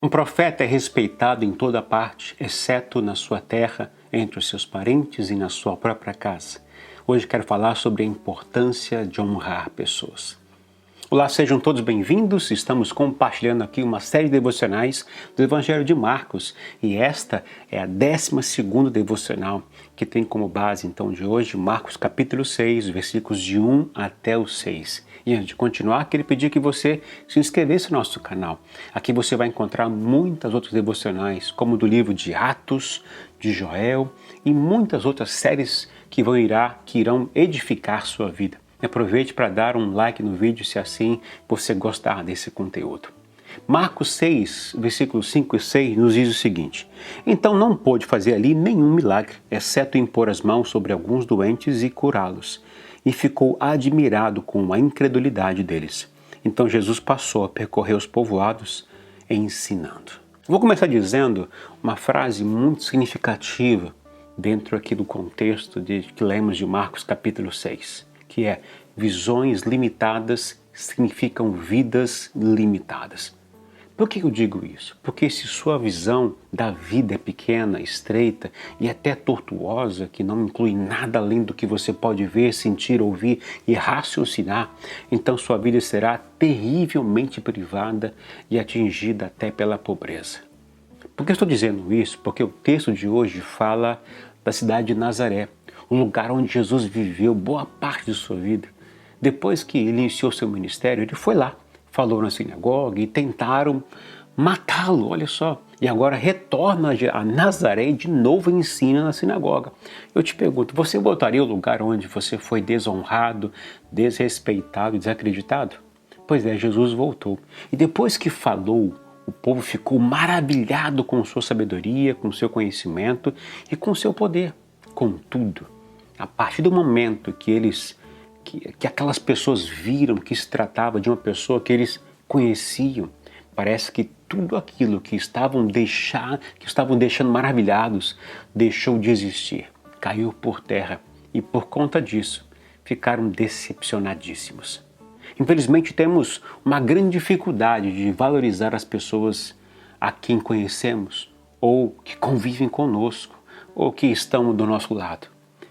Um profeta é respeitado em toda parte, exceto na sua terra, entre os seus parentes e na sua própria casa. Hoje quero falar sobre a importância de honrar pessoas. Olá, sejam todos bem-vindos. Estamos compartilhando aqui uma série de devocionais do Evangelho de Marcos e esta é a 12ª devocional que tem como base então de hoje Marcos capítulo 6, versículos de 1 até o 6. E antes de continuar, queria pedir que você se inscrevesse no nosso canal. Aqui você vai encontrar muitas outras devocionais, como do livro de Atos, de Joel e muitas outras séries que irão edificar sua vida. Aproveite para dar um like no vídeo se assim você gostar desse conteúdo. Marcos 6, versículos 5 e 6 nos diz o seguinte: Então não pôde fazer ali nenhum milagre, exceto impor as mãos sobre alguns doentes e curá-los. E ficou admirado com a incredulidade deles. Então Jesus passou a percorrer os povoados ensinando. Vou começar dizendo uma frase muito significativa dentro aqui do contexto que lemos de Marcos capítulo 6. Que é: visões limitadas significam vidas limitadas. Por que eu digo isso? Porque se sua visão da vida é pequena, estreita e até tortuosa, que não inclui nada além do que você pode ver, sentir, ouvir e raciocinar, então sua vida será terrivelmente privada e atingida até pela pobreza. Por que eu estou dizendo isso? Porque o texto de hoje fala da cidade de Nazaré, um lugar onde Jesus viveu boa parte de sua vida. Depois que ele iniciou seu ministério, ele foi lá, falou na sinagoga e tentaram matá-lo, olha só. E agora retorna a Nazaré e de novo ensina na sinagoga. Eu te pergunto, você voltaria ao lugar onde você foi desonrado, desrespeitado e desacreditado? Pois é, Jesus voltou. E depois que falou, o povo ficou maravilhado com sua sabedoria, com seu conhecimento e com seu poder. Contudo, a partir do momento que aquelas pessoas viram que se tratava de uma pessoa que eles conheciam, parece que tudo aquilo que estavam deixando maravilhados deixou de existir, caiu por terra e por conta disso ficaram decepcionadíssimos. Infelizmente temos uma grande dificuldade de valorizar as pessoas a quem conhecemos ou que convivem conosco ou que estão do nosso lado.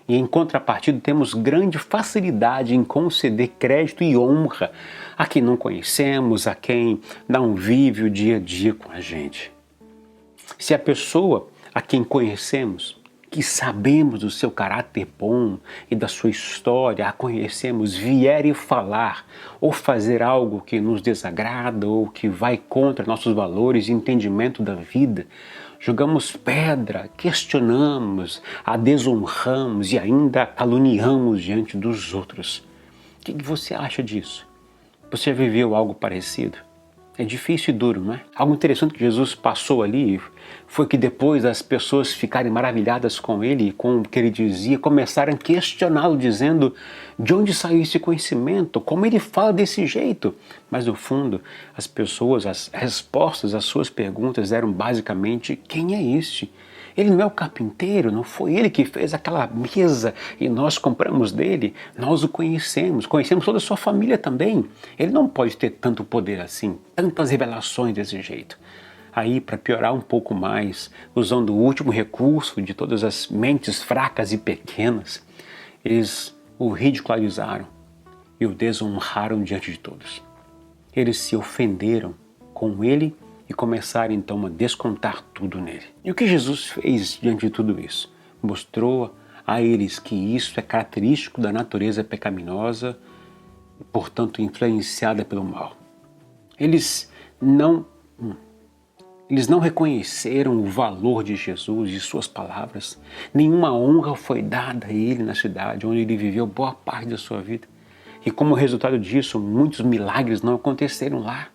E em contrapartida temos grande facilidade em conceder crédito e honra a quem não conhecemos, a quem não vive o dia a dia com a gente. Se a pessoa a quem conhecemos, que sabemos do seu caráter bom e da sua história, a conhecemos, vier e falar ou fazer algo que nos desagrada ou que vai contra nossos valores e entendimento da vida, jogamos pedra, questionamos, a desonramos e ainda a caluniamos diante dos outros. O que você acha disso? Você já viveu algo parecido? É difícil e duro, não é? Algo interessante que Jesus passou ali foi que depois as pessoas ficarem maravilhadas com ele, com o que ele dizia, começaram a questioná-lo, dizendo de onde saiu esse conhecimento, como ele fala desse jeito. Mas no fundo, as respostas às suas perguntas eram basicamente: quem é este? Ele não é o carpinteiro, não foi ele que fez aquela mesa e nós compramos dele, nós o conhecemos toda a sua família também. Ele não pode ter tanto poder assim, tantas revelações desse jeito. Aí, para piorar um pouco mais, usando o último recurso de todas as mentes fracas e pequenas, eles o ridicularizaram e o desonraram diante de todos. Eles se ofenderam com ele e começaram então a descontar tudo nele. E o que Jesus fez diante de tudo isso? Mostrou a eles que isso é característico da natureza pecaminosa e, portanto, influenciada pelo mal. Eles não reconheceram o valor de Jesus e suas palavras. Nenhuma honra foi dada a ele na cidade onde ele viveu boa parte da sua vida. E como resultado disso, muitos milagres não aconteceram lá.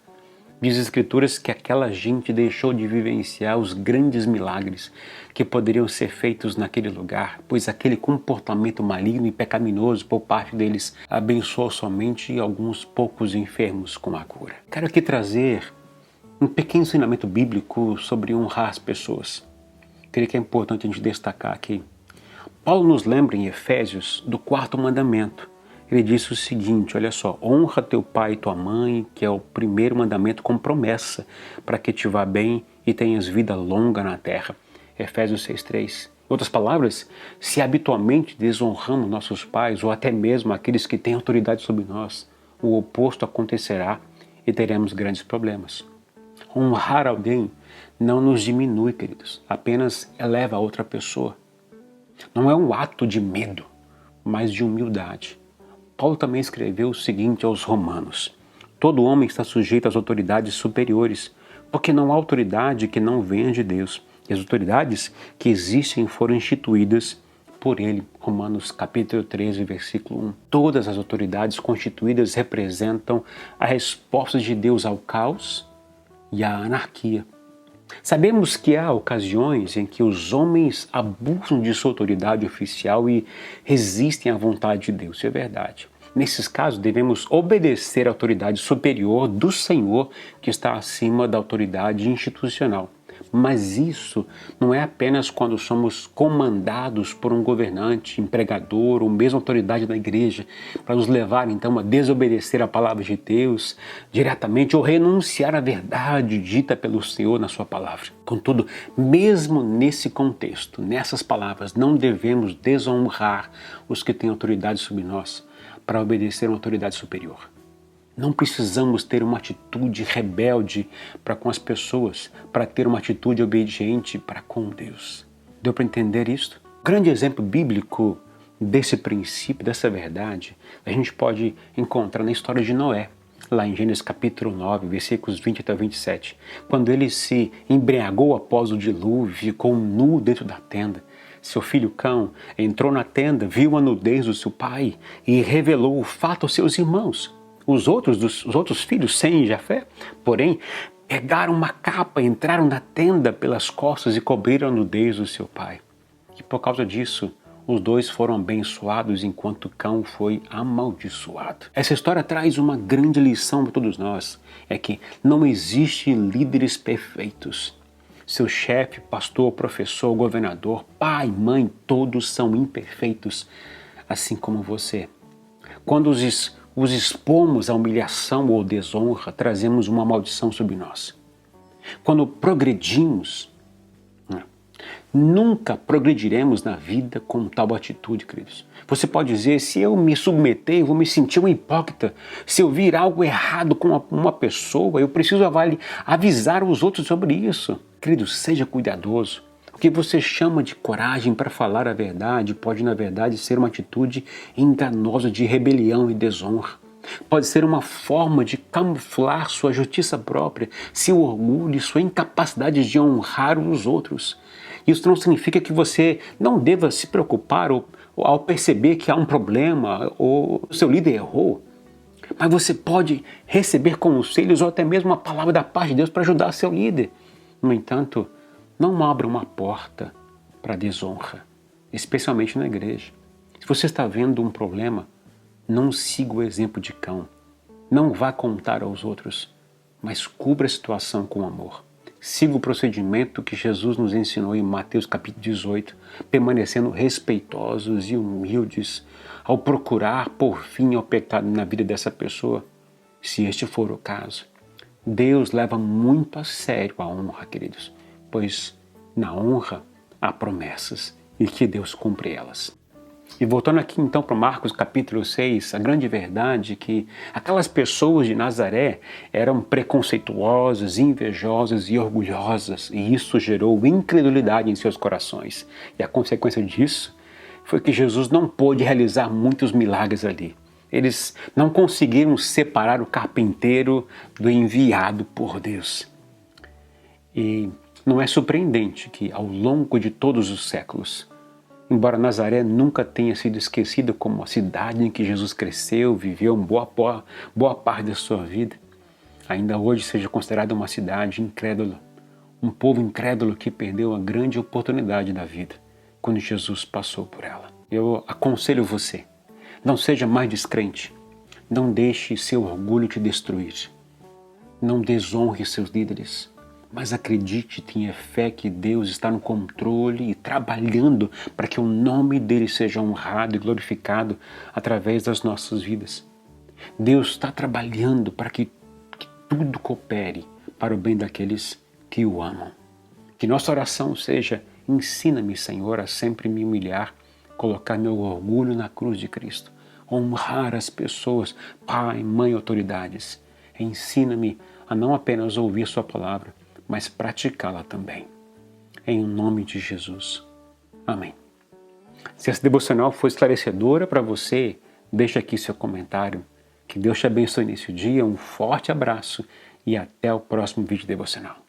Diz as Escrituras que aquela gente deixou de vivenciar os grandes milagres que poderiam ser feitos naquele lugar, pois aquele comportamento maligno e pecaminoso por parte deles abençoou somente alguns poucos enfermos com a cura. Quero aqui trazer um pequeno ensinamento bíblico sobre honrar as pessoas. Creio que é importante a gente destacar aqui. Paulo nos lembra em Efésios do 4º mandamento. ele disse o seguinte, olha só, honra teu pai e tua mãe, que é o primeiro mandamento com promessa, para que te vá bem e tenhas vida longa na terra. Efésios 6:3. Em outras palavras, se habitualmente desonramos nossos pais ou até mesmo aqueles que têm autoridade sobre nós, o oposto acontecerá e teremos grandes problemas. Honrar alguém não nos diminui, queridos, apenas eleva a outra pessoa. Não é um ato de medo, mas de humildade. Paulo também escreveu o seguinte aos romanos: todo homem está sujeito às autoridades superiores, porque não há autoridade que não venha de Deus. E as autoridades que existem foram instituídas por ele. Romanos capítulo 13, versículo 1. Todas as autoridades constituídas representam a resposta de Deus ao caos e à anarquia. Sabemos que há ocasiões em que os homens abusam de sua autoridade oficial e resistem à vontade de Deus, isso é verdade. Nesses casos, devemos obedecer à autoridade superior do Senhor, que está acima da autoridade institucional. Mas isso não é apenas quando somos comandados por um governante, empregador ou mesmo autoridade da igreja para nos levar então a desobedecer a palavra de Deus diretamente ou renunciar à verdade dita pelo Senhor na sua palavra. Contudo, mesmo nesse contexto, nessas palavras, não devemos desonrar os que têm autoridade sobre nós para obedecer a uma autoridade superior. Não precisamos ter uma atitude rebelde para com as pessoas, para ter uma atitude obediente para com Deus. Deu para entender isso? Grande exemplo bíblico desse princípio, dessa verdade, a gente pode encontrar na história de Noé, lá em Gênesis capítulo 9, versículos 20 até 27, quando ele se embriagou após o dilúvio, ficou nu dentro da tenda. Seu filho Cão entrou na tenda, viu a nudez do seu pai e revelou o fato aos seus irmãos. Os outros filhos, Sem e Jafé, porém, pegaram uma capa, entraram na tenda pelas costas e cobriram a nudez do seu pai. E por causa disso, os dois foram abençoados enquanto Cão foi amaldiçoado. Essa história traz uma grande lição para todos nós, é que não existe líderes perfeitos. Seu chefe, pastor, professor, governador, pai, mãe, todos são imperfeitos, assim como você. Quando os expomos à humilhação ou desonra, trazemos uma maldição sobre nós. Quando progredimos, nunca progrediremos na vida com tal atitude, queridos. Você pode dizer, se eu me submeter, eu vou me sentir um hipócrita. Se eu vir algo errado com uma pessoa, eu preciso avisar os outros sobre isso. Queridos, seja cuidadoso. O que você chama de coragem para falar a verdade pode, na verdade, ser uma atitude enganosa de rebelião e desonra. Pode ser uma forma de camuflar sua justiça própria, seu orgulho e sua incapacidade de honrar os outros. Isso não significa que você não deva se preocupar ao perceber que há um problema ou o seu líder errou. Mas você pode receber conselhos ou até mesmo uma palavra da parte de Deus para ajudar seu líder. No entanto, não abra uma porta para a desonra, especialmente na igreja. Se você está vendo um problema, não siga o exemplo de Cão. Não vá contar aos outros, mas cubra a situação com amor. Siga o procedimento que Jesus nos ensinou em Mateus capítulo 18, permanecendo respeitosos e humildes ao procurar por fim ao pecado na vida dessa pessoa, se este for o caso. Deus leva muito a sério a honra, queridos, pois na honra há promessas e que Deus cumpre elas. E voltando aqui então para Marcos capítulo 6, a grande verdade é que aquelas pessoas de Nazaré eram preconceituosas, invejosas e orgulhosas, e isso gerou incredulidade em seus corações. E a consequência disso foi que Jesus não pôde realizar muitos milagres ali. Eles não conseguiram separar o carpinteiro do enviado por Deus. E não é surpreendente que ao longo de todos os séculos, embora Nazaré nunca tenha sido esquecida como a cidade em que Jesus cresceu, viveu boa parte da sua vida, ainda hoje seja considerada uma cidade incrédula, um povo incrédulo que perdeu a grande oportunidade da vida quando Jesus passou por ela. Eu aconselho você, não seja mais descrente, não deixe seu orgulho te destruir, não desonre seus líderes, Mas acredite, tenha fé que Deus está no controle e trabalhando para que o nome dele seja honrado e glorificado através das nossas vidas. Deus está trabalhando para que tudo coopere para o bem daqueles que o amam. Que nossa oração seja: ensina-me, Senhor, a sempre me humilhar, colocar meu orgulho na cruz de Cristo, honrar as pessoas, pai, mãe, autoridades. Ensina-me a não apenas ouvir sua palavra, mas praticá-la também. Em nome de Jesus. Amém. Se essa devocional foi esclarecedora para você, deixa aqui seu comentário. Que Deus te abençoe nesse dia, um forte abraço e até o próximo vídeo devocional.